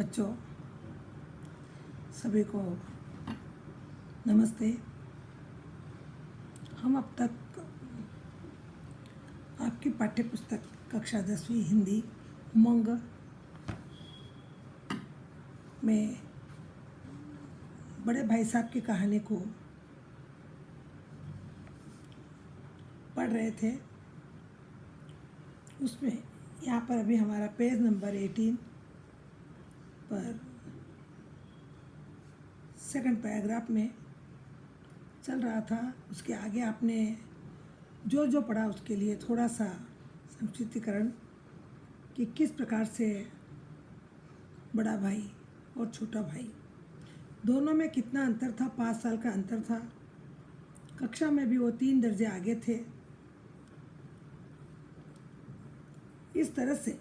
बच्चों सभी को नमस्ते। हम अब तक आपकी पाठ्य पुस्तक कक्षा 10वीं हिंदी उमंग में बड़े भाई साहब की कहानी को पढ़ रहे थे। उसमें यहाँ पर अभी हमारा पेज नंबर 18 पर सेकंड पैराग्राफ में चल रहा था। उसके आगे आपने जो जो पढ़ा उसके लिए थोड़ा सा संक्षिप्तीकरण कि किस प्रकार से बड़ा भाई और छोटा भाई दोनों में कितना अंतर था। 5 साल का अंतर था। कक्षा में भी वो 3 दर्जे आगे थे। इस तरह से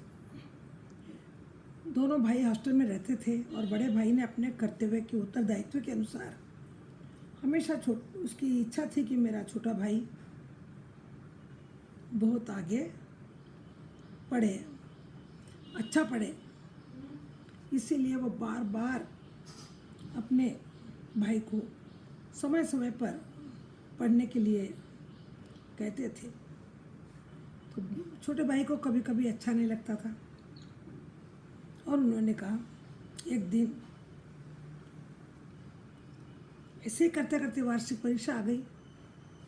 दोनों भाई हॉस्टल में रहते थे और बड़े भाई ने अपने कर्तव्य के उत्तरदायित्व के अनुसार हमेशा उसकी इच्छा थी कि मेरा छोटा भाई बहुत आगे पढ़े, अच्छा पढ़े। इसीलिए वो बार बार अपने भाई को समय समय पर पढ़ने के लिए कहते थे। तो छोटे भाई को कभी कभी अच्छा नहीं लगता था और उन्होंने कहा एक दिन ऐसे ही करते करते वार्षिक परीक्षा आ गई,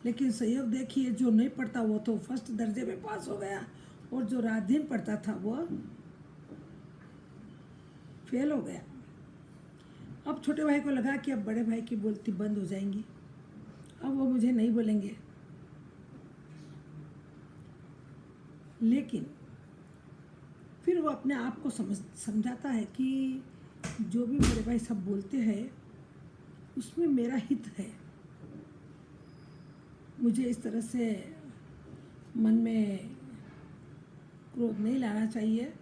लेकिन संयोग देखिए जो नहीं पढ़ता वो तो फर्स्ट दर्जे में पास हो गया और जो रात दिन पढ़ता था वो फेल हो गया। अब छोटे भाई को लगा कि अब बड़े भाई की बोलती बंद हो जाएंगी, अब वो मुझे नहीं बोलेंगे। लेकिन फिर वो अपने आप को समझाता है कि जो भी बड़े भाई सब बोलते हैं उसमें मेरा हित है। मुझे इस तरह से मन में क्रोध नहीं लाना चाहिए।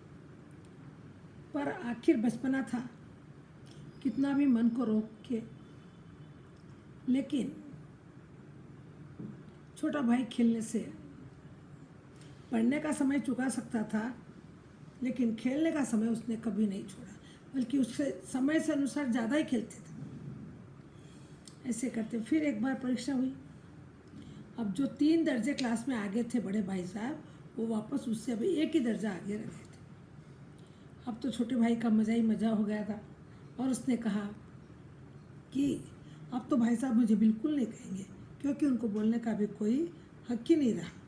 पर आखिर बचपना था, कितना भी मन को रोक के, लेकिन छोटा भाई खेलने से पढ़ने का समय चुका सकता था, लेकिन खेलने का समय उसने कभी नहीं छोड़ा, बल्कि उससे समय से अनुसार ज़्यादा ही खेलते थे। ऐसे करते फिर एक बार परीक्षा हुई। अब जो 3 दर्जे क्लास में आगे थे बड़े भाई साहब, वो वापस उससे अभी एक ही दर्जा आगे रह गए थे। अब तो छोटे भाई का मज़ा ही मज़ा हो गया था और उसने कहा कि अब तो भाई साहब मुझे बिल्कुल नहीं कहेंगे, क्योंकि उनको बोलने का भी कोई हक ही नहीं रहा।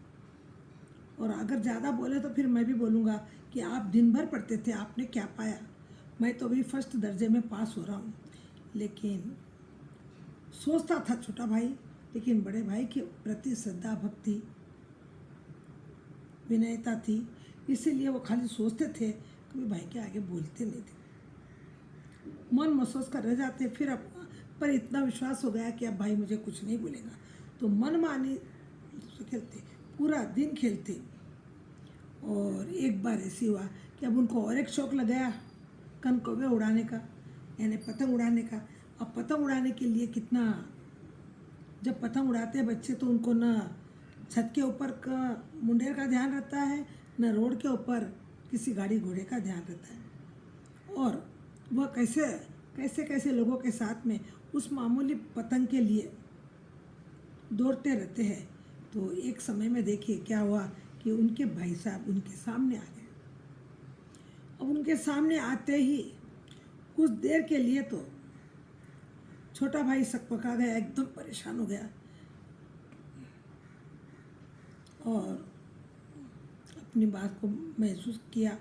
और अगर ज़्यादा बोले तो फिर मैं भी बोलूँगा कि आप दिन भर पढ़ते थे, आपने क्या पाया। मैं तो अभी फर्स्ट दर्जे में पास हो रहा हूँ। लेकिन सोचता था छोटा भाई, लेकिन बड़े भाई के प्रति श्रद्धा भक्ति विनयता थी, इसीलिए वो खाली सोचते थे, कभी भाई के आगे बोलते नहीं थे। मन महसूस कर रह जाते। फिर अब पर इतना विश्वास हो गया कि अब भाई मुझे कुछ नहीं बोलेगा, तो मन मानी खेलते, पूरा दिन खेलते। और एक बार ऐसी हुआ कि अब उनको और एक शौक लगाया कनकौवे उड़ाने का, यानी पतंग उड़ाने का। अब पतंग उड़ाने के लिए कितना, जब पतंग उड़ाते हैं बच्चे तो उनको न छत के ऊपर का मुंडेर का ध्यान रहता है, न रोड के ऊपर किसी गाड़ी घोड़े का ध्यान रहता है। और वह कैसे कैसे कैसे लोगों के साथ में उस मामूली पतंग के लिए दौड़ते रहते हैं। तो एक समय में देखिए क्या हुआ कि उनके भाई साहब उनके सामने आ गए। अब उनके सामने आते ही कुछ देर के लिए तो छोटा भाई सकपका गया, एकदम परेशान हो गया और अपनी बात को महसूस किया।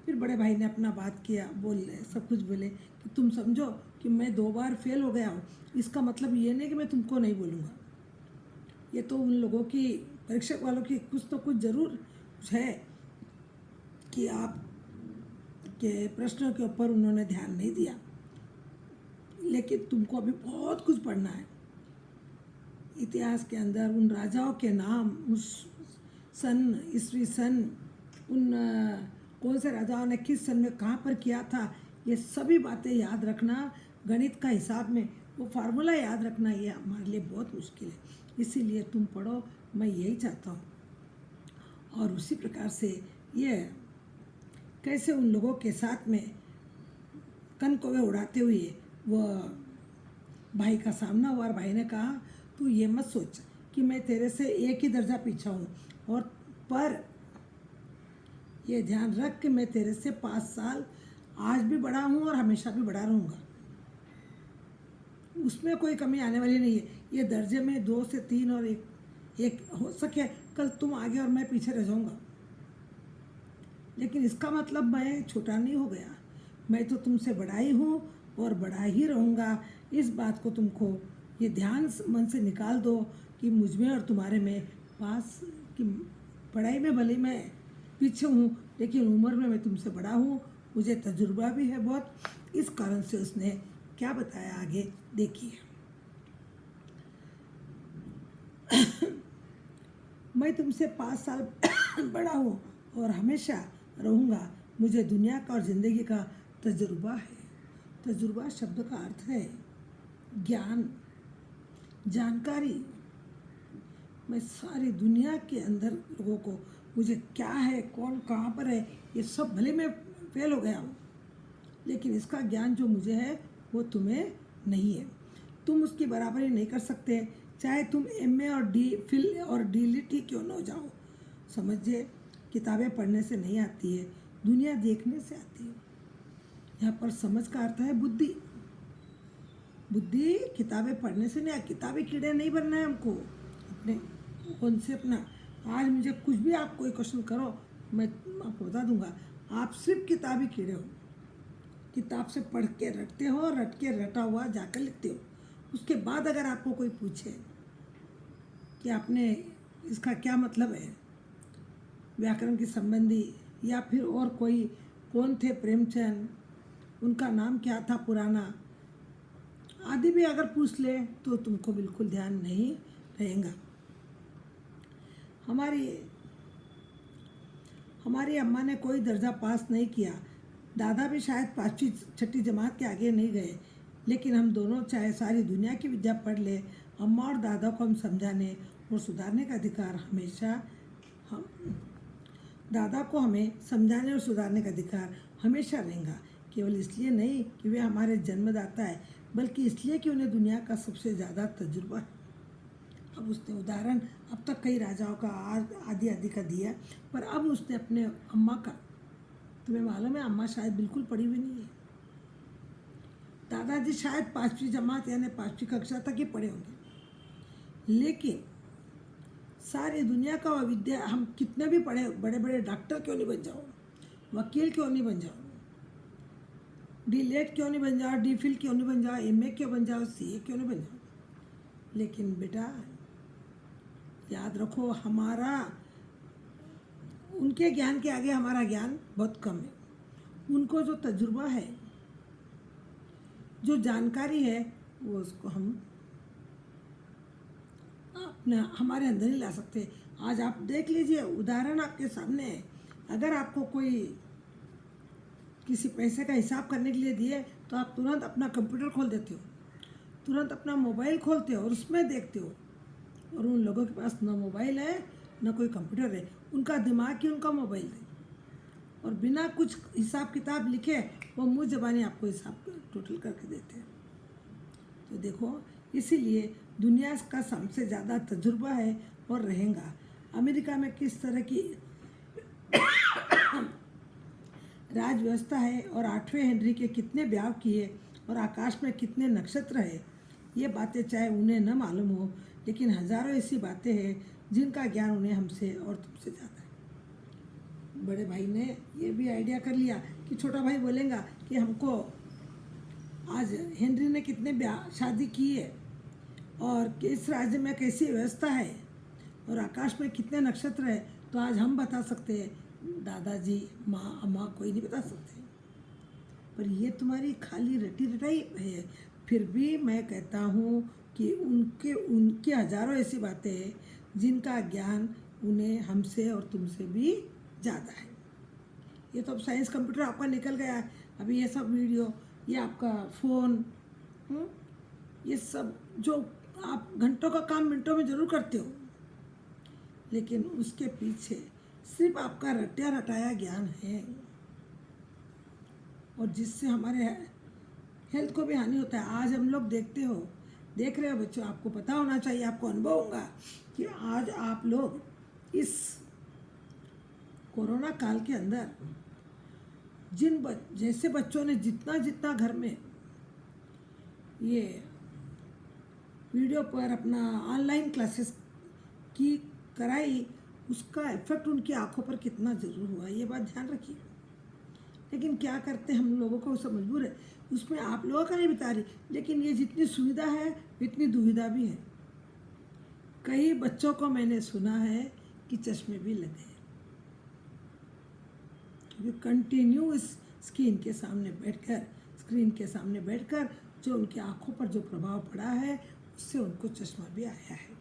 फिर बड़े भाई ने अपना बात किया, बोले सब कुछ बोले कि तुम समझो कि मैं 2 बार फेल हो गया हूँ, इसका मतलब ये नहीं कि मैं तुमको नहीं बोलूँगा। ये तो उन लोगों की, परीक्षक वालों की कुछ तो कुछ ज़रूर कुछ है कि आप के प्रश्नों के ऊपर उन्होंने ध्यान नहीं दिया, लेकिन तुमको अभी बहुत कुछ पढ़ना है। इतिहास के अंदर उन राजाओं के नाम, उस सन ईस्वी सन, उन कौन से राजाओं ने किस सन में कहाँ पर किया था, ये सभी बातें याद रखना। गणित का हिसाब में वो फार्मूला याद रखना, ये हमारे लिए बहुत मुश्किल है। इसीलिए तुम पढ़ो, मैं यही चाहता हूँ। और उसी प्रकार से ये कैसे उन लोगों के साथ में कन कौवे उड़ाते हुए वो भाई का सामना हुआ और भाई ने कहा तू ये मत सोच कि मैं तेरे से एक ही दर्जा पीछा हूँ, और पर ये ध्यान रख कि मैं तेरे से 5 साल आज भी बड़ा हूँ और हमेशा भी बड़ा रहूँगा। उसमें कोई कमी आने वाली नहीं है। ये दर्जे में 2 से 3 और एक हो सके कल तुम आगे और मैं पीछे रह जाऊँगा, लेकिन इसका मतलब मैं छोटा नहीं हो गया। मैं तो तुमसे बड़ा ही हूँ और बड़ा ही रहूँगा। इस बात को तुमको ये ध्यान मन से निकाल दो कि मुझ में और तुम्हारे में पास कि पढ़ाई में भले मैं पीछे हूँ, लेकिन उम्र में मैं तुमसे बड़ा हूँ, मुझे तजुर्बा भी है बहुत। इस कारण से उसने क्या बताया आगे देखिए। मैं तुमसे 5 साल बड़ा हूँ और हमेशा रहूँगा। मुझे दुनिया का और ज़िंदगी का तजुर्बा है। तजुर्बा शब्द का अर्थ है ज्ञान, जानकारी। मैं सारी दुनिया के अंदर लोगों को मुझे क्या है, कौन कहाँ पर है, ये सब भले मैं फेल हो गया हूँ, लेकिन इसका ज्ञान जो मुझे है वो तुम्हें नहीं है। तुम उसकी बराबरी नहीं कर सकते, चाहे तुम MA और फिल और DLIT ही क्यों न हो जाओ। समझिए, किताबें पढ़ने से नहीं आती है, दुनिया देखने से आती है। यहाँ पर समझ का अर्थ है बुद्धि। बुद्धि किताबें पढ़ने से नहीं, किताबें कीड़े नहीं बनना है हमको। अपने कौन से अपना आज मुझे कुछ भी आप कोई क्वेश्चन करो, मैं आपको बता दूंगा। आप सिर्फ किताबी कीड़े हो, किताब से पढ़ के रटते हो, रट के रटा हुआ जाकर लिखते हो। उसके बाद अगर आपको कोई पूछे कि आपने इसका क्या मतलब है, व्याकरण के संबंधी, या फिर और कोई कौन थे प्रेमचंद, उनका नाम क्या था पुराना आदि भी अगर पूछ ले तो तुमको बिल्कुल ध्यान नहीं रहेगा। हमारी अम्मा ने कोई दर्जा पास नहीं किया, दादा भी शायद 5वीं 6ठी जमात के आगे नहीं गए, लेकिन हम दोनों चाहे सारी दुनिया की विद्या पढ़ ले, अम्मा और दादा को हम समझाने और सुधारने का अधिकार हमेशा रहेगा। केवल इसलिए नहीं कि वे हमारे जन्मदाता है, बल्कि इसलिए कि उन्हें दुनिया का सबसे ज़्यादा तजुर्बा है। अब उसने उदाहरण अब तक कई राजाओं का आदि का दिया, पर अब उसने अपने अम्मा का, तुम्हें मालूम है अम्मा शायद बिल्कुल पढ़ी हुई नहीं है। दादाजी शायद 5वीं जमात यानी 5वीं कक्षा तक ही पढ़े होंगे, लेकिन सारी दुनिया का वह विद्या, हम कितने भी पढ़े, बड़े बड़े डॉक्टर क्यों नहीं बन जाओ, वकील क्यों नहीं बन जाओ, DLIT क्यों नहीं बन जाओ, DPhil क्यों नहीं बन जाओ, MA क्यों बन जाओ, CA क्यों नहीं बन जाओ, लेकिन बेटा याद रखो, हमारा उनके ज्ञान के आगे हमारा ज्ञान बहुत कम है। उनको जो तजुर्बा है, जो जानकारी है, वो उसको हम हमारे अंदर नहीं ला सकते। आज आप देख लीजिए, उदाहरण आपके सामने है। अगर आपको कोई किसी पैसे का हिसाब करने के लिए दिए तो आप तुरंत अपना कंप्यूटर खोल देते हो, तुरंत अपना मोबाइल खोलते हो और उसमें देखते हो। और उन लोगों के पास ना मोबाइल है ना कोई कंप्यूटर है, उनका दिमाग ही उनका मोबाइल है, और बिना कुछ हिसाब किताब लिखे वो मुँह ज़बानी आपको हिसाब टोटल करके देते हैं। तो देखो, इसीलिए दुनिया का सबसे ज़्यादा तजुर्बा है और रहेगा। अमेरिका में किस तरह की राज व्यवस्था है, और 8वें हेनरी के कितने ब्याह किए, और आकाश में कितने नक्षत्र है, ये बातें चाहे उन्हें न मालूम हो, लेकिन हजारों ऐसी बातें हैं जिनका ज्ञान उन्हें हमसे और तुमसे ज़्यादा है। बड़े भाई ने ये भी आइडिया कर लिया कि छोटा भाई बोलेगा कि हमको आज हेनरी ने कितने शादी की है, और इस राज्य में कैसी व्यवस्था है, और आकाश में कितने नक्षत्र है, तो आज हम बता सकते हैं, दादाजी, माँ, अम्मा कोई नहीं बता सकते। पर ये तुम्हारी खाली रटी रटाई है। फिर भी मैं कहता हूँ कि उनके हजारों ऐसी बातें हैं जिनका ज्ञान उन्हें हमसे और तुमसे भी ज़्यादा है। ये तो अब साइंस कंप्यूटर आपका निकल गया है, अभी ये सब वीडियो, ये आपका फ़ोन, ये सब जो आप घंटों का काम मिनटों में ज़रूर करते हो, लेकिन उसके पीछे सिर्फ आपका रटाया ज्ञान है, और जिससे हमारे हेल्थ को भी हानि होता है। आज हम लोग देख रहे हो बच्चों, आपको पता होना चाहिए, आपको अनुभव होगा कि आज आप लोग इस कोरोना काल के अंदर जैसे बच्चों ने जितना जितना घर में ये वीडियो पर अपना ऑनलाइन क्लासेस की कराई, उसका इफेक्ट उनकी आंखों पर कितना ज़रूर हुआ, ये बात ध्यान रखिए। लेकिन क्या करते हम लोगों को उससे मजबूर है, उसमें आप लोगों का नहीं बता रही, लेकिन ये जितनी सुविधा है इतनी दुविधा भी है। कई बच्चों को मैंने सुना है कि चश्मे भी लगे, क्योंकि कंटिन्यू इस स्क्रीन के सामने बैठकर जो उनकी आंखों पर जो प्रभाव पड़ा है, उससे उनको चश्मा भी आया है।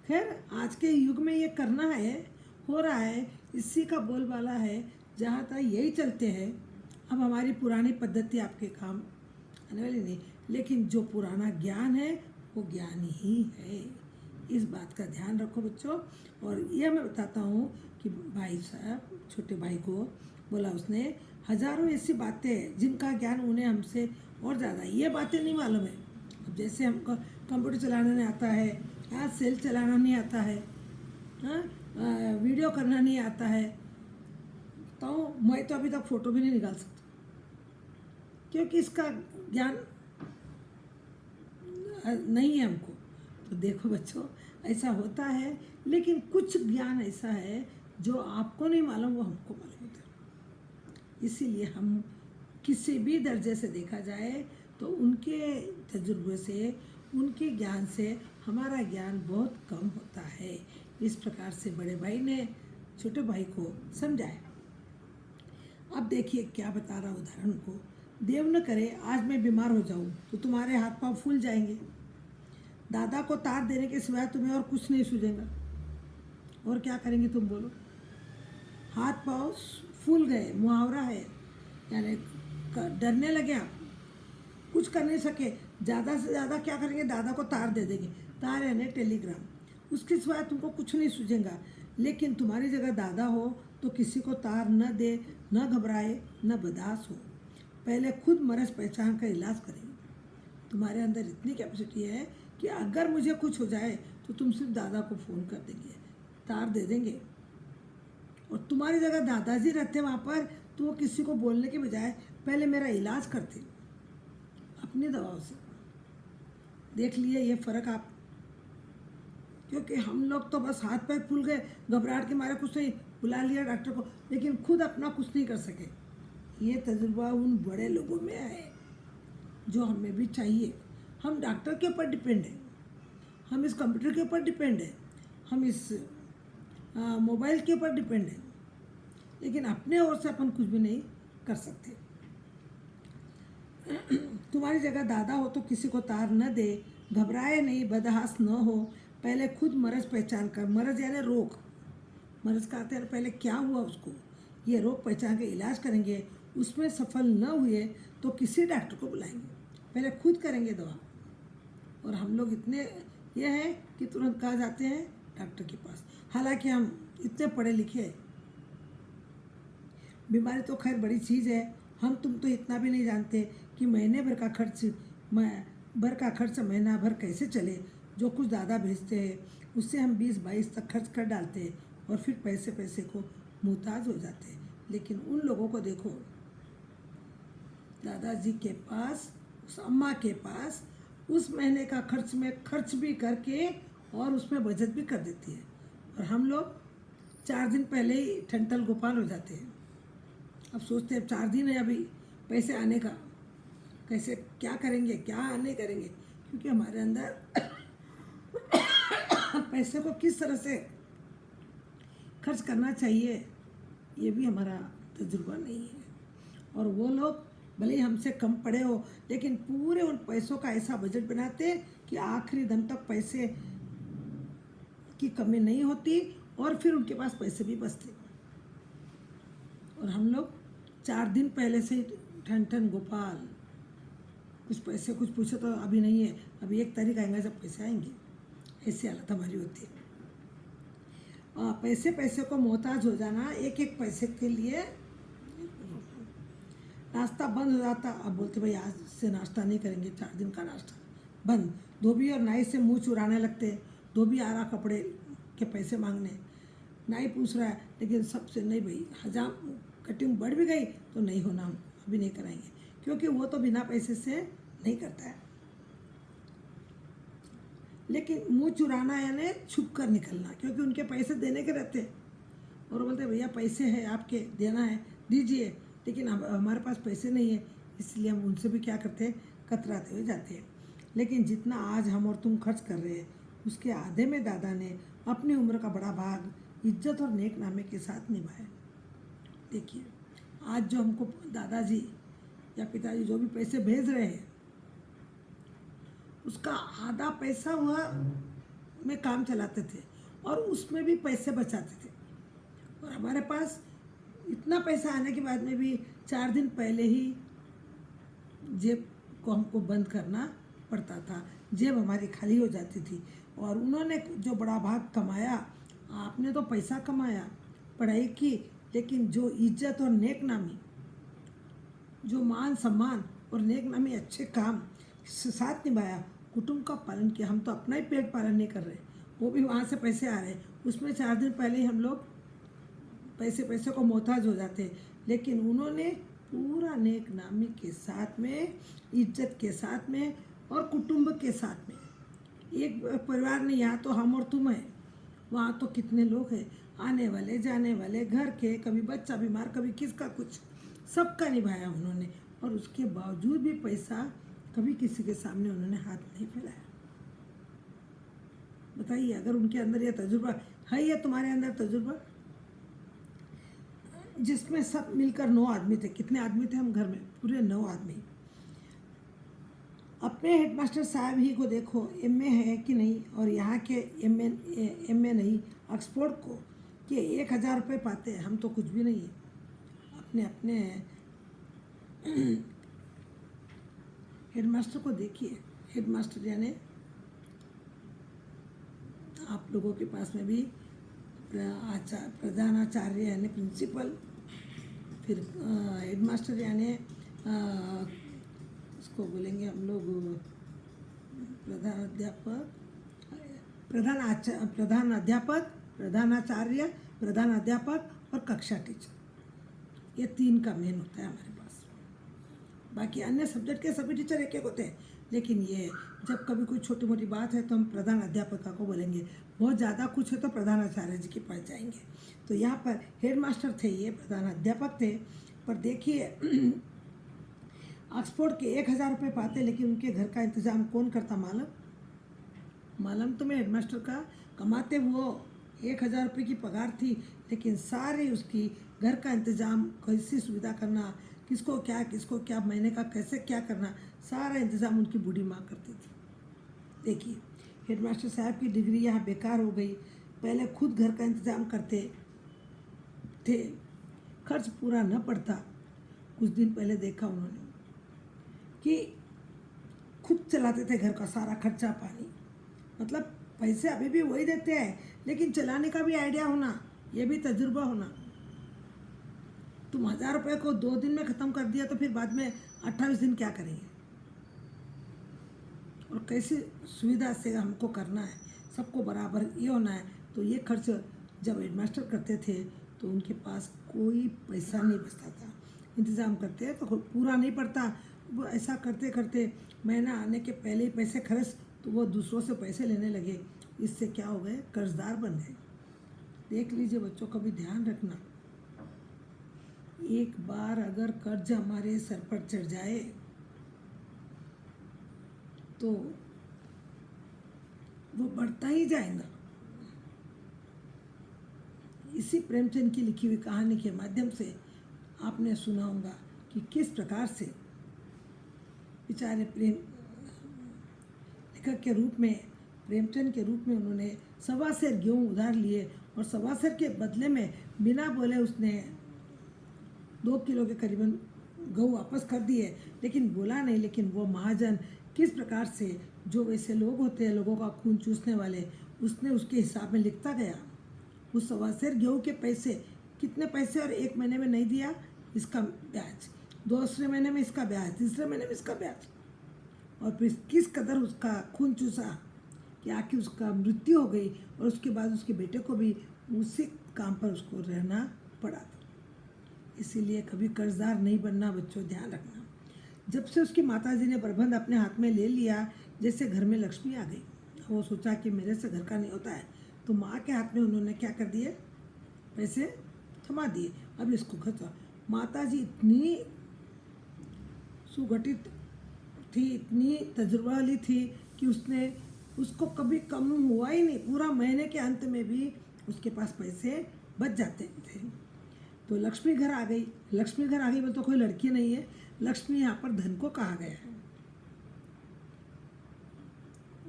खैर, आज के युग में ये करना है, हो रहा है, इसी का बोलबाला है। जहाँ तक यही चलते हैं। अब हमारी पुरानी पद्धति आपके काम आने वाली नहीं, लेकिन जो पुराना ज्ञान है वो ज्ञान ही है। इस बात का ध्यान रखो बच्चों। और यह मैं बताता हूँ कि भाई साहब, छोटे भाई को बोला उसने, हजारों ऐसी बातें जिनका ज्ञान उन्हें हमसे और ज़्यादा, ये बातें नहीं मालूम है। अब जैसे हमको कंप्यूटर चलाना नहीं आता है, सेल चलाना नहीं आता है, वीडियो करना नहीं आता है, तो मैं तो अभी तक फ़ोटो भी नहीं निकाल सकता, क्योंकि इसका ज्ञान नहीं है हमको। तो देखो बच्चों, ऐसा होता है, लेकिन कुछ ज्ञान ऐसा है जो आपको नहीं मालूम, वो हमको मालूम होता है। इसीलिए हम किसी भी दर्जे से देखा जाए तो उनके तजुर्बे से, उनके ज्ञान से हमारा ज्ञान बहुत कम होता है। इस प्रकार से बड़े भाई ने छोटे भाई को समझाया। अब देखिए क्या बता रहा उदाहरण को। देव न करे आज मैं बीमार हो जाऊं तो तुम्हारे हाथ पांव फूल जाएंगे। दादा को तार देने के सिवाय तुम्हें और कुछ नहीं सूझेगा। और क्या करेंगे तुम बोलो? हाथ पांव फूल गए, मुहावरा है, यानी डरने लगे आप, कुछ कर नहीं सके। ज़्यादा से ज़्यादा क्या करेंगे? दादा को तार दे देंगे। तार यानी टेलीग्राम, उसके सिवाय तुमको कुछ नहीं सूझेगा। लेकिन तुम्हारी जगह दादा हो तो किसी को तार न दे, न घबराए, न बदास हो, पहले खुद मरज पहचान कर इलाज करेंगे। तुम्हारे अंदर इतनी कैपेसिटी है कि अगर मुझे कुछ हो जाए तो तुम सिर्फ दादा को फ़ोन कर देंगे, तार दे देंगे। और तुम्हारी जगह दादाजी रहते वहाँ पर, तो वो किसी को बोलने के बजाय पहले मेरा इलाज करते अपनी दवाओं से। देख लिए ये फ़र्क आप? क्योंकि हम लोग तो बस हाथ पैर फूल गए, घबराहट के मारे कुछ नहीं, बुला लिया डॉक्टर को, लेकिन खुद अपना कुछ नहीं कर सके। ये तजुर्बा उन बड़े लोगों में है जो हमें भी चाहिए। हम डॉक्टर के ऊपर डिपेंड हैं, हम इस कंप्यूटर के ऊपर डिपेंड हैं, हम इस मोबाइल के ऊपर डिपेंड हैं, लेकिन अपने ओर से अपन कुछ भी नहीं कर सकते। तुम्हारी जगह दादा हो तो किसी को तार न दे, घबराए नहीं, बदहास न हो, पहले खुद मरज पहचान कर, मरज यानी रोग, मरज का अर्थ है पहले क्या हुआ उसको, ये रोग पहचान के इलाज करेंगे। उसमें सफल न हुए तो किसी डॉक्टर को बुलाएंगे, पहले खुद करेंगे दवा। और हम लोग इतने ये हैं कि तुरंत कहाँ जाते हैं? डॉक्टर के पास। हालांकि हम इतने पढ़े लिखे हैं। बीमारी तो खैर बड़ी चीज़ है, हम तुम तो इतना भी नहीं जानते कि महीने भर का खर्च महीना भर कैसे चले। जो कुछ दादा भेजते हैं उससे हम 20-22 तक खर्च कर डालते हैं और फिर पैसे को मुहताज हो जाते हैं। लेकिन उन लोगों को देखो, दादाजी के पास, उस अम्मा के पास उस महीने का खर्च में खर्च भी करके और उसमें बचत भी कर देती है। और हम लोग 4 दिन पहले ही ठंटल गोपाल हो जाते हैं। अब सोचते हैं 4 दिन है अभी पैसे आने का, कैसे क्या करेंगे, क्या नहीं करेंगे, क्योंकि हमारे अंदर पैसे को किस तरह से खर्च करना चाहिए ये भी हमारा तजुर्बा नहीं है। और वो लोग भले ही हमसे कम पड़े हो, लेकिन पूरे उन पैसों का ऐसा बजट बनाते कि आखिरी दम तक पैसे की कमी नहीं होती और फिर उनके पास पैसे भी बचते। और हम लोग 4 दिन पहले से ठन गोपाल, कुछ पैसे कुछ पूछो तो अभी नहीं है, अभी 1 तारीख आएगा जब पैसे आएंगे, ऐसी हालत हमारी होती है। पैसे को मोहताज हो जाना, एक पैसे के लिए। नाश्ता बंद हो जाता, अब बोलते भाई आज से नाश्ता नहीं करेंगे, 4 दिन का नाश्ता बंद। धोबी और नाई से मुंह चुराने लगते। धोबी आ रहा कपड़े के पैसे मांगने, नाई पूछ रहा है, लेकिन सबसे नहीं भाई, हजाम कटिंग बढ़ भी गई तो नहीं होना, हम अभी नहीं कराएंगे, क्योंकि वो तो बिना पैसे से नहीं करता है। लेकिन मुंह चुराना यानी छुप कर निकलना, क्योंकि उनके पैसे देने के रहते हैं और बोलते भैया पैसे हैं आपके, देना है दीजिए, लेकिन अब हमारे पास पैसे नहीं है, इसलिए हम उनसे भी क्या करते हैं, कतराते हुए जाते हैं। लेकिन जितना आज हम और तुम खर्च कर रहे हैं, उसके आधे में दादा ने अपनी उम्र का बड़ा भाग इज्जत और नेक नामे के साथ निभाया। देखिए आज जो हमको दादाजी या पिताजी जो भी पैसे भेज रहे हैं, उसका आधा पैसा वह में काम चलाते थे और उसमें भी पैसे बचाते थे। और हमारे पास इतना पैसा आने के बाद में भी 4 दिन पहले ही जेब को हमको बंद करना पड़ता था, जेब हमारी खाली हो जाती थी। और उन्होंने जो बड़ा भाग कमाया, आपने तो पैसा कमाया, पढ़ाई की, लेकिन जो इज्जत और नेक नामी, जो मान सम्मान और नेक नामी अच्छे काम साथ निभाया, कुटुंब का पालन किया। हम तो अपना ही पेट पालन नहीं कर रहे, वो भी वहाँ से पैसे आ रहे, उसमें 4 दिन पहले ही हम लोग पैसे को मोहताज हो जाते। लेकिन उन्होंने पूरा नेक नामी के साथ में, इज्जत के साथ में और कुटुंब के साथ में, एक परिवार ने, यहाँ तो हम और तुम हैं, वहाँ तो कितने लोग हैं, आने वाले जाने वाले, घर के, कभी बच्चा बीमार, कभी किसका कुछ, सबका निभाया उन्होंने। और उसके बावजूद भी पैसा कभी किसी के सामने उन्होंने हाथ नहीं फैलाया। बताइए, अगर उनके अंदर यह तजुर्बा है, या तुम्हारे अंदर तजुर्बा, जिसमें सब मिलकर 9 आदमी थे। कितने आदमी थे हम घर में? पूरे 9 आदमी। अपने हेडमास्टर साहब ही को देखो, एमए है कि नहीं, और यहाँ के एमए नहीं, ऑक्सफोर्ड को कि 1000 रुपये पाते हैं, हम तो कुछ भी नहीं है। अपने अपने हेडमास्टर को देखिए। हेडमास्टर यानी आप लोगों के पास में भी प्रधानाचार्य यानी प्रिंसिपल, फिर हेडमास्टर यानी इसको बोलेंगे हम लोग प्रधानाचार्य, प्रधानाध्यापक और कक्षा टीचर, ये 3 का मेन होता है हमारे पास। बाकी अन्य सब्जेक्ट के सभी टीचर एक एक होते हैं, लेकिन ये जब कभी कोई छोटी मोटी बात है तो हम प्रधान अध्यापक को बोलेंगे, बहुत ज़्यादा कुछ है तो प्रधानाचार्य जी के पास जाएंगे। तो यहाँ पर हेडमास्टर थे, ये प्रधान अध्यापक थे। पर देखिए ऑक्सफोर्ड के 1000 रुपये पाते, लेकिन उनके घर का इंतज़ाम कौन करता मालूम तुम्हें? हेडमास्टर का कमाते वो 1000 रुपये की पगार थी, लेकिन सारे उसकी घर का इंतज़ाम, कैसी सुविधा करना, किसको क्या महीने का कैसे क्या करना, सारा इंतज़ाम उनकी बूढ़ी माँ करती थी। देखिए हेडमास्टर साहब की डिग्री यहाँ बेकार हो गई। पहले खुद घर का इंतज़ाम करते थे, खर्च पूरा न पड़ता। कुछ दिन पहले देखा उन्होंने कि खुद चलाते थे घर का सारा खर्चा पानी, मतलब पैसे अभी भी वही देते हैं, लेकिन चलाने का भी आइडिया होना, ये भी तजुर्बा होना। तुम 1000 रुपये को 2 दिन में ख़त्म कर दिया तो फिर बाद में 28 दिन क्या करेंगे? और कैसी सुविधा से हमको करना है, सबको बराबर ये होना है। तो ये खर्च जब हेडमास्टर करते थे तो उनके पास कोई पैसा नहीं बचता था। इंतज़ाम करते तो पूरा नहीं पड़ता, वो ऐसा करते करते महीना आने के पहले ही पैसे खर्च, तो वो दूसरों से पैसे लेने लगे। इससे क्या हो गए? कर्जदार बन गए। देख लीजिए बच्चों, कभी ध्यान रखना, एक बार अगर कर्ज हमारे सर पर चढ़ जाए तो वो बढ़ता ही जाएगा। इसी प्रेमचंद की लिखी हुई कहानी के माध्यम से आपने सुना होगा कि किस प्रकार से बेचारे प्रेम लेखक के रूप में, प्रेमचंद के रूप में उन्होंने 1.25 सेर गेहूँ उधार लिए और 1.25 सेर के बदले में बिना बोले उसने 2 किलो के करीबन गेहूँ वापस कर दिए। लेकिन बोला नहीं, लेकिन वो महाजन किस प्रकार से, जो वैसे लोग होते हैं लोगों का खून चूसने वाले, उसने उसके हिसाब में लिखता गया। उस 1.25 सेर गेहूँ के पैसे, कितने पैसे और 1 महीने में नहीं दिया, इसका ब्याज दूसरे महीने में इसका ब्याज, तीसरे महीने में इसका ब्याज, और फिर किस कदर उसका खून चूसा कि आखिर उसका मृत्यु हो गई, और उसके बाद उसके बेटे को भी उसी काम पर उसको रहना पड़ा था। इसीलिए कभी कर्जदार नहीं बनना बच्चों, ध्यान रखना। जब से उसकी माताजी ने प्रबंध अपने हाथ में ले लिया, जैसे घर में लक्ष्मी आ गई। वो सोचा कि मेरे से घर का नहीं होता है, तो माँ के हाथ में उन्होंने क्या कर दिए, पैसे थमा दिए, अब इसको खर्चा। माताजी इतनी सुगठित थी, इतनी तजुर्बा वाली थी कि उसको कभी कम हुआ ही नहीं। पूरा महीने के अंत में भी उसके पास पैसे बच जाते थे। तो लक्ष्मी घर आ गई। लक्ष्मी घर आ गई बोल तो कोई लड़की नहीं है, लक्ष्मी यहाँ पर धन को कहा गया है।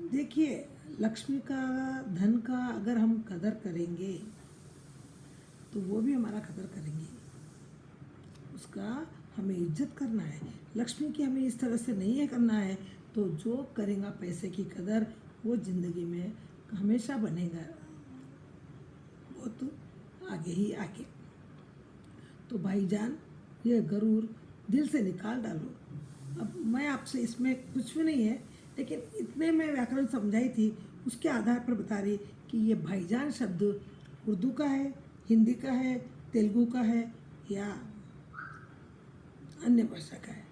देखिए, लक्ष्मी का, धन का अगर हम कदर करेंगे तो वो भी हमारा कदर करेंगे, उसका हमें इज्जत करना है। लक्ष्मी की हमें इस तरह से नहीं है करना है, तो जो करेगा पैसे की कदर, वो ज़िंदगी में हमेशा बनेगा, वो तो आगे ही आगे। तो भाईजान, ये गरूर दिल से निकाल डालो। अब मैं आपसे इसमें कुछ भी नहीं है, लेकिन इतने में व्याकरण समझाई थी, उसके आधार पर बता रही कि ये भाईजान शब्द उर्दू का है, हिंदी का है, तेलुगु का है या अन्य भाषा का है।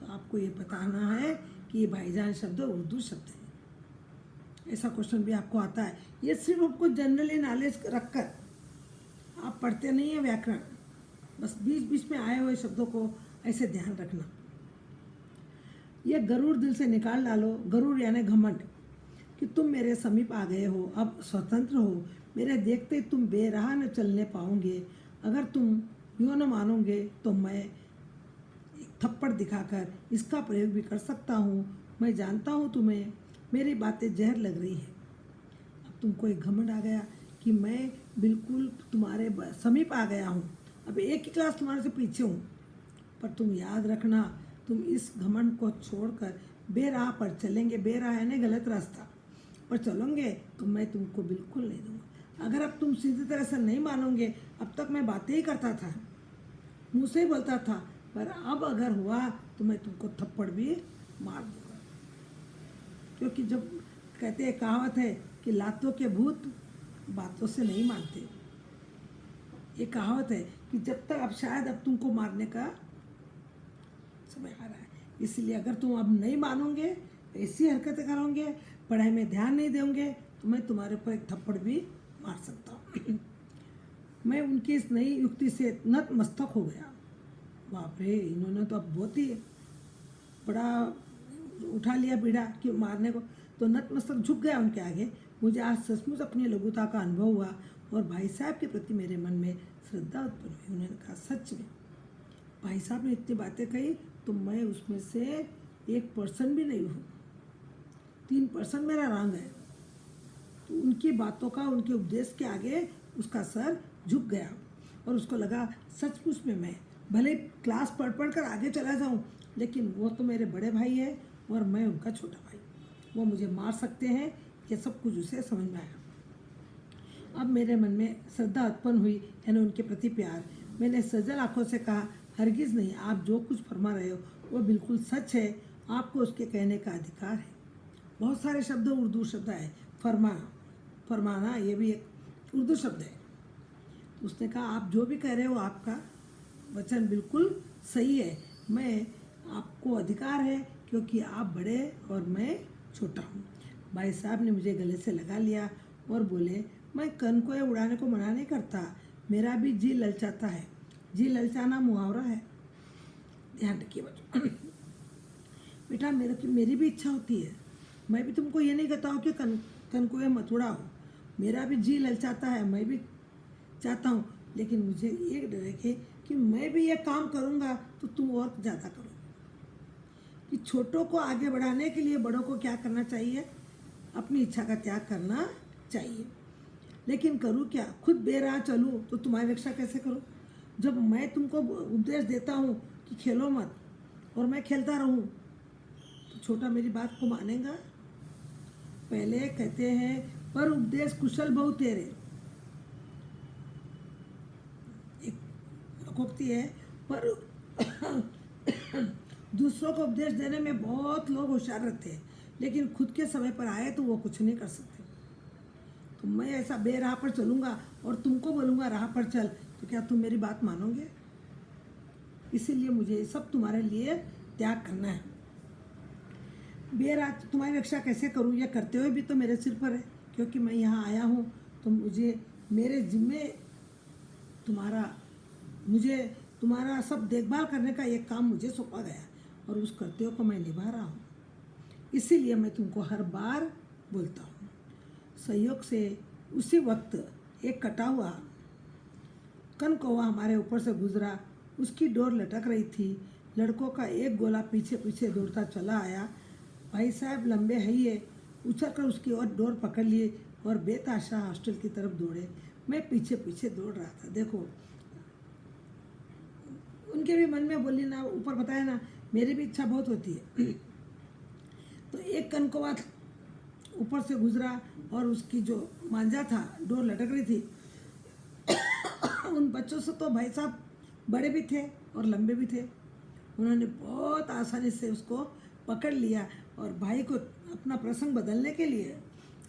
तो आपको ये बताना है कि ये भाईजान शब्द उर्दू शब्द है। ऐसा क्वेश्चन भी आपको आता है। ये सिर्फ आपको जनरली नॉलेज रखकर, आप पढ़ते नहीं हैं व्याकरण, बस बीच बीच में आए हुए शब्दों को ऐसे ध्यान रखना। ये गरूर दिल से निकाल डालो। गरूर यानी घमंड, कि तुम मेरे समीप आ गए हो, अब स्वतंत्र हो, मेरे देखते तुम बेराह न चलने पाओगे। अगर तुम यूँ न मानोगे तो मैं एक थप्पड़ दिखाकर इसका प्रयोग भी कर सकता हूँ। मैं जानता हूँ तुम्हें मेरी बातें जहर लग रही है। अब तुमको एक घमंड आ गया कि मैं बिल्कुल तुम्हारे समीप आ गया हूँ, अब एक ही क्लास तुम्हारे से पीछे हूँ। पर तुम याद रखना, तुम इस घमंड को छोड़कर बेराह पर चलेंगे, बेराह है ना गलत रास्ता पर चलोगे तो मैं तुमको बिल्कुल नहीं दूंगा। अगर अब तुम सीधी तरह से नहीं मानोगे, अब तक मैं बातें ही करता था, मुँह से ही बोलता था, पर अब अगर हुआ तो मैं तुमको थप्पड़ भी मार दूंगा। क्योंकि जब कहते हैं, कहावत है कि लातों के भूत बातों से नहीं मानते। ये कहावत है कि जब तक अब शायद अब तुमको मारने का समय आ रहा है, इसलिए अगर तुम अब नहीं मानोगे, ऐसी हरकतें करोगे, पढ़ाई में ध्यान नहीं दोगे, तो मैं तुम्हारे ऊपर एक थप्पड़ भी मार सकता हूँ। मैं उनकी इस नई युक्ति से नतमस्तक हो गया। बाप रे, इन्होंने तो अब बहुत ही बड़ा उठा लिया बीड़ा कि मारने को, तो नतमस्तक झुक गया उनके आगे। मुझे आज सचमुच अपनी लघुता का अनुभव हुआ और भाई साहब के प्रति मेरे मन में श्रद्धा उत्पन्न हुई। उन्होंने कहा, सच में भाई साहब ने इतनी बातें कही तो मैं उसमें से 1% भी नहीं हूँ, 3% मेरा रंग है। तो उनकी बातों का, उनके उपदेश के आगे उसका सर झुक गया और उसको लगा सचमुच में मैं भले क्लास पढ़ पढ़ कर आगे चला जाऊँ, लेकिन वो तो मेरे बड़े भाई है और मैं उनका छोटा भाई, वो मुझे मार सकते हैं। ये सब कुछ उसे समझ में आया। अब मेरे मन में श्रद्धा उत्पन्न हुई, यानी उनके प्रति प्यार। मैंने सजल आंखों से कहा, हरगिज़ नहीं, आप जो कुछ फरमा रहे हो वो बिल्कुल सच है, आपको उसके कहने का अधिकार है। बहुत सारे शब्द उर्दू शब्द है, फरमाना, फरमाना ये भी एक उर्दू शब्द है। तो उसने कहा, आप जो भी कह रहे हो आपका वचन बिल्कुल सही है, मैं आपको अधिकार है क्योंकि आप बड़े और मैं छोटा हूँ। भाई साहब ने मुझे गले से लगा लिया और बोले, मैं कन को उड़ाने को मना नहीं करता, मेरा भी जी ललचाता है। जी ललचाना मुहावरा है, ध्यान रखिए बच्चों। बेटा, मेरी भी इच्छा होती है, मैं भी तुमको ये नहीं कहता हूँ कि कन को मत उड़ाओ, मेरा भी जी ललचाता है, मैं भी चाहता हूँ, लेकिन मुझे ये डर है कि मैं भी ये काम करूँगा तो तुम और ज़्यादा करोगे। कि छोटों को आगे बढ़ाने के लिए बड़ों को क्या करना चाहिए, अपनी इच्छा का त्याग करना चाहिए। लेकिन करूँ क्या, खुद बेराह चलूँ तो तुम्हारी रक्षा कैसे करूँ? जब मैं तुमको उपदेश देता हूँ कि खेलो मत और मैं खेलता रहूँ, तो छोटा मेरी बात को मानेगा? पहले कहते हैं, पर उपदेश कुशल बहु तेरे, एक लोकोक्ति है, पर दूसरों को उपदेश देने में बहुत लोग होशियार रहते हैं, लेकिन खुद के समय पर आए तो वो कुछ नहीं कर सकते। तो मैं ऐसा बेराह पर चलूँगा और तुमको बोलूँगा राह पर चल, तो क्या तुम मेरी बात मानोगे? इसीलिए मुझे ये सब तुम्हारे लिए त्याग करना है। बेराह तुम्हारी रक्षा कैसे करूँ? यह करते हुए भी तो मेरे सिर पर है, क्योंकि मैं यहाँ आया हूँ तो मेरे जिम्मे तुम्हारा सब देखभाल करने का एक काम मुझे सौंपा गया और उस कर्तव्य को मैं निभा रहा हूँ। इसीलिए मैं तुमको हर बार बोलता हूँ। सहयोग से उसी वक्त एक कटा हुआ कनकौवा हमारे ऊपर से गुजरा। उसकी डोर लटक रही थी। लड़कों का एक गोला पीछे पीछे दौड़ता चला आया। भाई साहब लंबे हइये उछल कर उसकी ओर डोर पकड़ लिए और बेताशा हॉस्टल की तरफ दौड़े। मैं पीछे पीछे दौड़ रहा था। देखो, उनके भी मन में बोली ना, ऊपर बताया ना, मेरी भी इच्छा बहुत होती है। तो एक कनकौवा ऊपर से गुजरा और उसकी जो मांझा था, डोर लटक रही थी। उन बच्चों से तो भाई साहब बड़े भी थे और लंबे भी थे। उन्होंने बहुत आसानी से उसको पकड़ लिया और भाई को अपना प्रसंग बदलने के लिए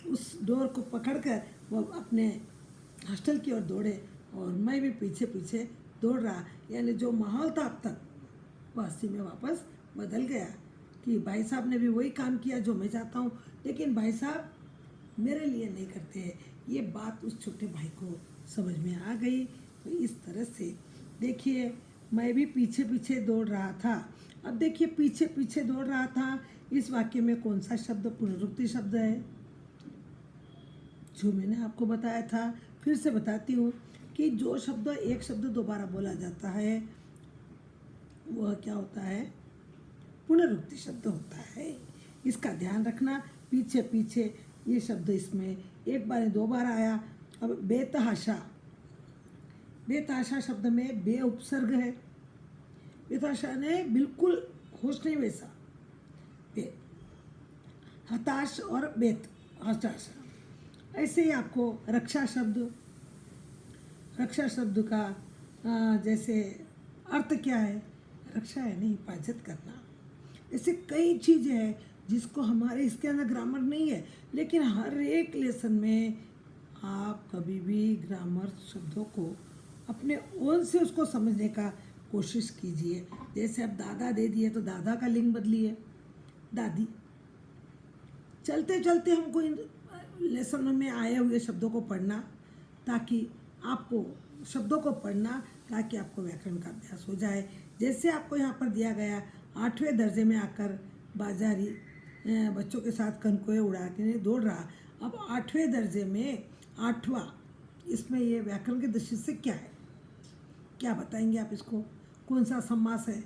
उस डोर को पकड़कर वो अपने हॉस्टल की ओर दौड़े और मैं भी पीछे पीछे दौड़ रहा। यानी जो माहौल था अब तक, वो हंसी में वापस बदल गया कि भाई साहब ने भी वही काम किया जो मैं चाहता हूँ, लेकिन भाई साहब मेरे लिए नहीं करते हैं। ये बात उस छोटे भाई को समझ में आ गई। तो इस तरह से देखिए, मैं भी पीछे पीछे दौड़ रहा था। अब देखिए, पीछे पीछे दौड़ रहा था, इस वाक्य में कौन सा शब्द पुनरुक्ति शब्द है? जो मैंने आपको बताया था, फिर से बताती हूँ कि जो शब्द एक शब्द दोबारा बोला जाता है वह क्या होता है? पुनरुक्ति शब्द होता है। इसका ध्यान रखना। पीछे पीछे ये शब्द इसमें एक बार दो बार आया। अब बेतहाशा, बेतहाशा शब्द में बे उपसर्ग है। बेतहाशा ने बिल्कुल होश नहीं वैसा। बे, हताश और बेत हताशा। ऐसे ही आपको रक्षा शब्द का जैसे अर्थ क्या है? रक्षा है नहीं, हिफाजत करना। ऐसे कई चीज़ें हैं जिसको हमारे इसके अंदर ग्रामर नहीं है, लेकिन हर एक लेसन में आप कभी भी ग्रामर शब्दों को अपने ओन से उसको समझने का कोशिश कीजिए। जैसे अब दादा दे दिए तो दादा का लिंग बदलिए, दादी। चलते चलते हमको इन लेसनों में आए हुए शब्दों को पढ़ना, ताकि आपको शब्दों को पढ़ना ताकि आपको व्याकरण का अभ्यास हो जाए। जैसे आपको यहाँ पर दिया गया, 8वें दर्जे में आकर बाजारी बच्चों के साथ कनकोए उड़ा के दौड़ रहा। अब 8वें दर्जे में 8वां, इसमें ये व्याकरण की दृष्टि से क्या है? क्या बताएंगे आप इसको? कौन सा समास है?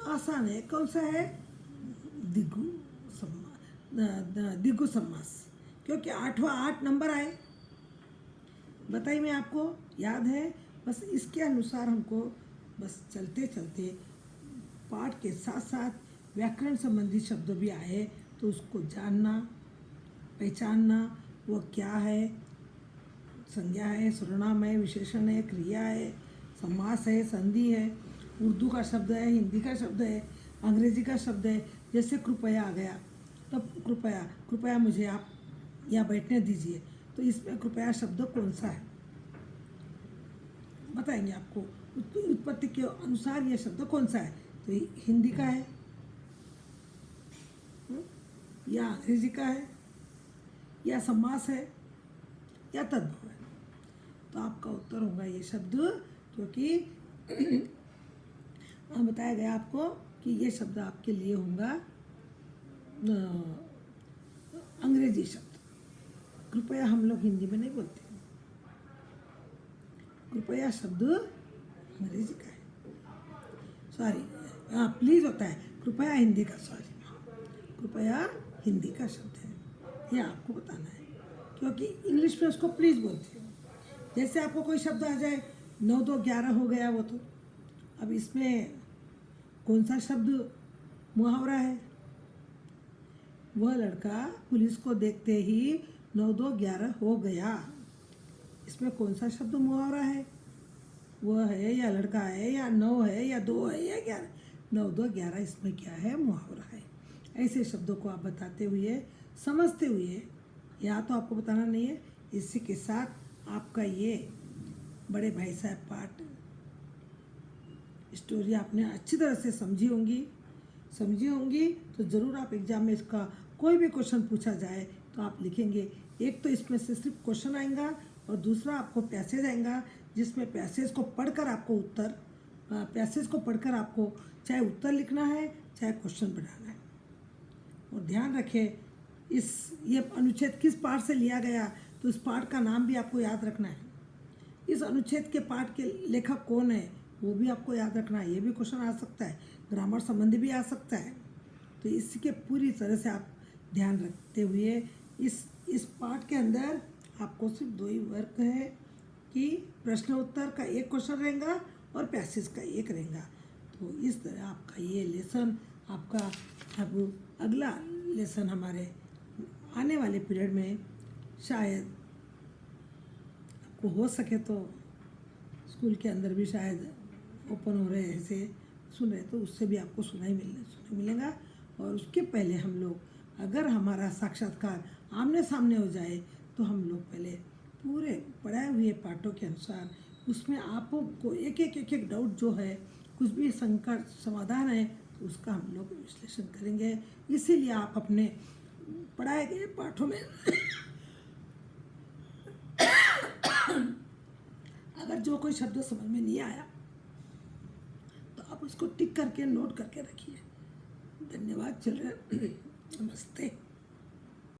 आसान है। कौन सा है? दिगु समास, दिगु समास, क्योंकि 8वां 8 नंबर आए। बताइए, मैं आपको याद है। बस इसके अनुसार हमको बस चलते चलते पाठ के साथ साथ व्याकरण संबंधी शब्द भी आए तो उसको जानना, पहचानना, वो क्या है। संज्ञा है, सर्वनाम है, विशेषण है, क्रिया है, समास है, संधि है, उर्दू का शब्द है, हिंदी का शब्द है, अंग्रेजी का शब्द है। जैसे कृपया आ गया, तब कृपया मुझे आप यहाँ बैठने दीजिए, तो इसमें कृपया शब्द कौन सा है बताएंगे आपको। उत्पत्ति के अनुसार यह शब्द कौन सा है? तो हिंदी का है या अंग्रेजी का है या समास है या तद्भव है? तो आपका उत्तर होगा ये शब्द, क्योंकि बताया गया आपको कि ये शब्द आपके लिए होगा अंग्रेजी शब्द। कृपया हम लोग हिंदी में नहीं बोलते। कृपया शब्द अंग्रेजी का है, सॉरी, हाँ प्लीज़ होता है। कृपया हिंदी का, सॉरी, कृपया हिंदी का शब्द है, ये आपको बताना है, क्योंकि इंग्लिश में उसको प्लीज़ बोलते हैं। जैसे आपको कोई शब्द आ जाए, 9 2 11 हो गया वो, तो अब इसमें कौन सा शब्द मुहावरा है? वह लड़का पुलिस को देखते ही 9 2 11 हो गया। इसमें कौन सा शब्द मुहावरा है? वह है या लड़का है या 9 है या 2 है या 11, 9 2 11, इसमें क्या है, मुहावरा है। ऐसे शब्दों को आप बताते हुए, समझते हुए, या तो आपको बताना नहीं है। इसी के साथ आपका ये बड़े भाई साहब पाठ स्टोरी आपने अच्छी तरह से समझी होंगी तो ज़रूर आप एग्ज़ाम में इसका कोई भी क्वेश्चन पूछा जाए तो आप लिखेंगे। एक तो इसमें से सिर्फ क्वेश्चन आएगा और दूसरा आपको पैसेज आएगा, जिसमें पैसेज को पढ़कर आपको चाहे उत्तर लिखना है चाहे क्वेश्चन बनाना है। और ध्यान रखें, ये अनुच्छेद किस पाठ से लिया गया, तो इस पाठ का नाम भी आपको याद रखना है। इस अनुच्छेद के पाठ के लेखक कौन है वो भी आपको याद रखना है। ये भी क्वेश्चन आ सकता है, ग्रामर संबंधी भी आ सकता है। तो इसके पूरी तरह से आप ध्यान रखते हुए इस पाठ के अंदर आपको सिर्फ 2 ही वर्क है कि प्रश्न उत्तर का एक क्वेश्चन रहेगा और पैसेज का एक रहेगा। तो इस तरह आपका ये लेसन आपका, अब अगला लेसन हमारे आने वाले पीरियड में शायद आपको हो सके तो स्कूल के अंदर भी शायद ओपन हो रहे ऐसे सुन रहे, तो उससे भी आपको सुनाई मिलेगा। और उसके पहले हम लोग, अगर हमारा साक्षात्कार आमने सामने हो जाए तो हम लोग पहले पूरे पढ़ाए हुए पाठों के अनुसार उसमें आपको एक डाउट जो है, कुछ भी संकट समाधान है, तो उसका हम लोग विश्लेषण करेंगे। इसीलिए आप अपने पढ़ाए गए पाठों में अगर जो कोई शब्द समझ में नहीं आया तो आप उसको टिक करके नोट करके रखिए। धन्यवाद चिल्ड्रन। नमस्ते।